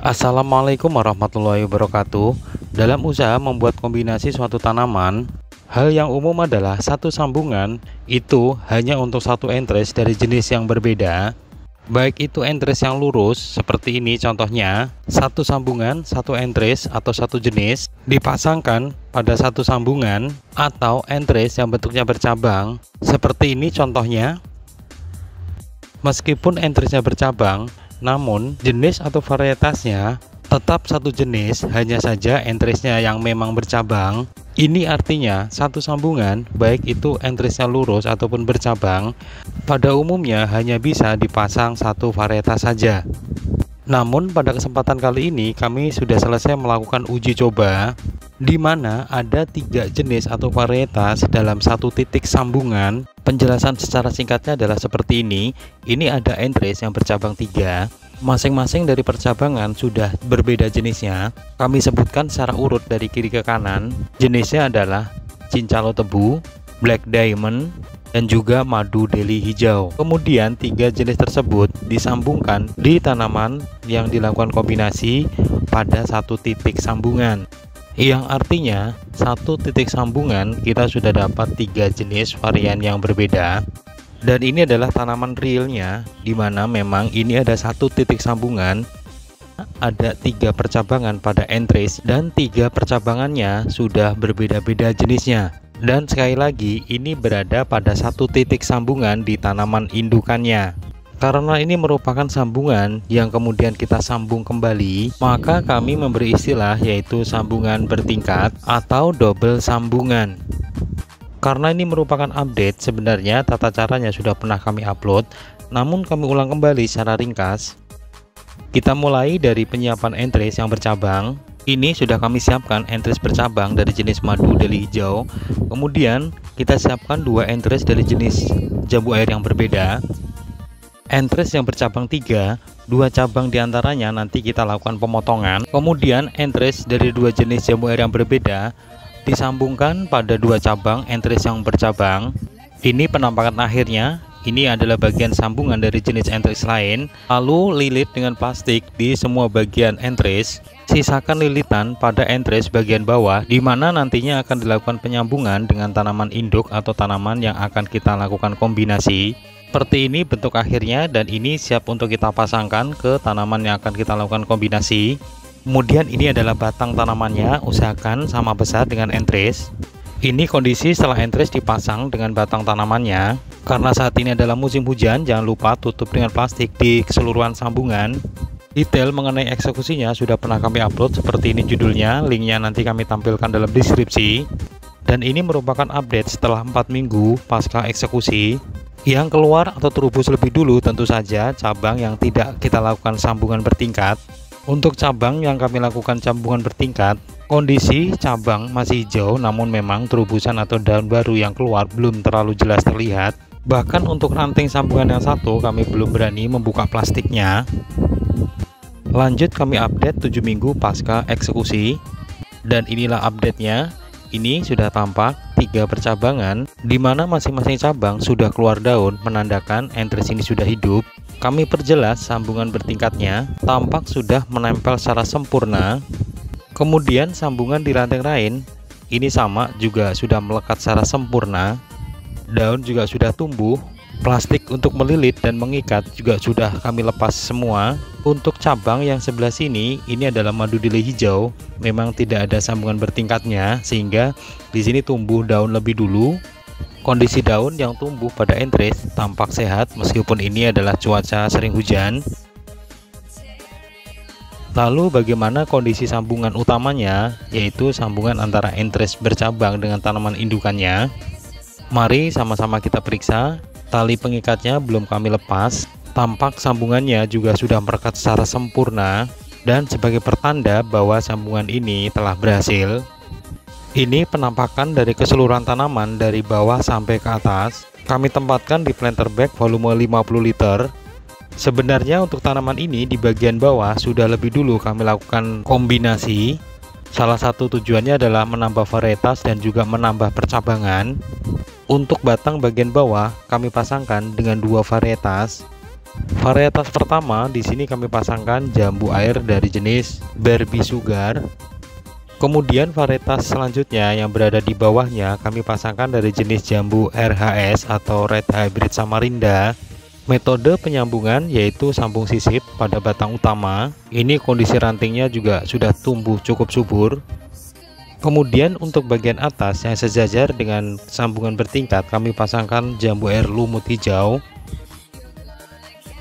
Assalamualaikum warahmatullahi wabarakatuh. Dalam usaha membuat kombinasi suatu tanaman, hal yang umum adalah satu sambungan itu hanya untuk satu entres dari jenis yang berbeda. Baik itu entres yang lurus seperti ini contohnya, satu sambungan, satu entres atau satu jenis dipasangkan pada satu sambungan, atau entres yang bentuknya bercabang seperti ini contohnya. Meskipun entresnya bercabang, namun jenis atau varietasnya tetap satu jenis, hanya saja entresnya yang memang bercabang. Ini artinya satu sambungan, baik itu entresnya lurus ataupun bercabang, pada umumnya hanya bisa dipasang satu varietas saja. Namun pada kesempatan kali ini kami sudah selesai melakukan uji coba, di mana ada 3 jenis atau varietas dalam satu titik sambungan. Penjelasan secara singkatnya adalah seperti ini. Ini ada entres yang bercabang 3, masing-masing dari percabangan sudah berbeda jenisnya. Kami sebutkan secara urut dari kiri ke kanan. Jenisnya adalah cincalo tebu, black diamond, dan juga madu deli hijau. Kemudian 3 jenis tersebut disambungkan di tanaman yang dilakukan kombinasi pada satu titik sambungan, yang artinya satu titik sambungan kita sudah dapat 3 jenis varian yang berbeda. Dan ini adalah tanaman realnya, dimana memang ini ada satu titik sambungan, ada 3 percabangan pada entres, dan 3 percabangannya sudah berbeda-beda jenisnya. Dan sekali lagi ini berada pada satu titik sambungan di tanaman indukannya. Karena ini merupakan sambungan yang kemudian kita sambung kembali, maka kami memberi istilah yaitu sambungan bertingkat atau double sambungan. Karena ini merupakan update, sebenarnya tata caranya sudah pernah kami upload, namun kami ulang kembali secara ringkas. Kita mulai dari penyiapan entres yang bercabang. Ini sudah kami siapkan entres bercabang dari jenis madu deli hijau. Kemudian kita siapkan 2 entres dari jenis jambu air yang berbeda. Entres yang bercabang 3, 2 cabang diantaranya nanti kita lakukan pemotongan. Kemudian entres dari 2 jenis jambu air yang berbeda disambungkan pada 2 cabang entres yang bercabang. Ini penampakan akhirnya. Ini adalah bagian sambungan dari jenis entres lain. Lalu lilit dengan plastik di semua bagian entres. Sisakan lilitan pada entres bagian bawah, di mana nantinya akan dilakukan penyambungan dengan tanaman induk atau tanaman yang akan kita lakukan kombinasi. Seperti ini bentuk akhirnya, dan ini siap untuk kita pasangkan ke tanaman yang akan kita lakukan kombinasi. Kemudian ini adalah batang tanamannya, usahakan sama besar dengan entres. Ini kondisi setelah entres dipasang dengan batang tanamannya. Karena saat ini adalah musim hujan, jangan lupa tutup dengan plastik di keseluruhan sambungan. Detail mengenai eksekusinya sudah pernah kami upload, seperti ini judulnya, linknya nanti kami tampilkan dalam deskripsi. Dan ini merupakan update setelah 4 minggu pasca eksekusi. Yang keluar atau terhubus lebih dulu tentu saja cabang yang tidak kita lakukan sambungan bertingkat. Untuk cabang yang kami lakukan sambungan bertingkat, kondisi cabang masih hijau, namun memang terubusan atau daun baru yang keluar belum terlalu jelas terlihat. Bahkan untuk ranting sambungan yang satu kami belum berani membuka plastiknya. Lanjut kami update 7 minggu pasca eksekusi. Dan inilah update-nya. Ini sudah tampak 3 percabangan, di mana masing-masing cabang sudah keluar daun, menandakan entres ini sudah hidup. Kami perjelas sambungan bertingkatnya, tampak sudah menempel secara sempurna. Kemudian sambungan di ranting lain, ini sama juga sudah melekat secara sempurna. Daun juga sudah tumbuh. Plastik untuk melilit dan mengikat juga sudah kami lepas semua. Untuk cabang yang sebelah sini, ini adalah madu deli hijau. Memang tidak ada sambungan bertingkatnya, sehingga di sini tumbuh daun lebih dulu. Kondisi daun yang tumbuh pada entres tampak sehat meskipun ini adalah cuaca sering hujan. Lalu bagaimana kondisi sambungan utamanya, yaitu sambungan antara entres bercabang dengan tanaman indukannya. Mari sama-sama kita periksa. Tali pengikatnya belum kami lepas, tampak sambungannya juga sudah merekat secara sempurna, dan sebagai pertanda bahwa sambungan ini telah berhasil. Ini penampakan dari keseluruhan tanaman dari bawah sampai ke atas. Kami tempatkan di planter bag volume 50 liter. Sebenarnya untuk tanaman ini di bagian bawah sudah lebih dulu kami lakukan kombinasi. Salah satu tujuannya adalah menambah varietas dan juga menambah percabangan. Untuk batang bagian bawah kami pasangkan dengan 2 varietas. Varietas pertama di sini kami pasangkan jambu air dari jenis Barbie Sugar. Kemudian varietas selanjutnya yang berada di bawahnya kami pasangkan dari jenis jambu RHS atau Red Hybrid Samarinda. Metode penyambungan yaitu sambung sisip pada batang utama. Ini kondisi rantingnya juga sudah tumbuh cukup subur. Kemudian untuk bagian atas yang sejajar dengan sambungan bertingkat kami pasangkan jambu air lumut hijau.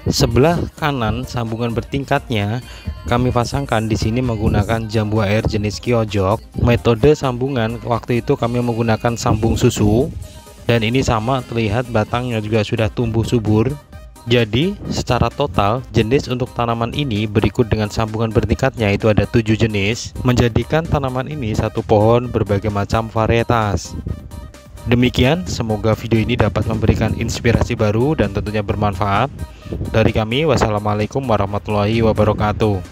Sebelah kanan sambungan bertingkatnya kami pasangkan di sini menggunakan jambu air jenis Kyojok. Metode sambungan waktu itu kami menggunakan sambung susu, dan ini sama, terlihat batangnya juga sudah tumbuh subur. Jadi secara total jenis untuk tanaman ini berikut dengan sambungan bertingkatnya itu ada 7 jenis, menjadikan tanaman ini satu pohon berbagai macam varietas. Demikian, semoga video ini dapat memberikan inspirasi baru dan tentunya bermanfaat. Dari kami, wassalamualaikum warahmatullahi wabarakatuh.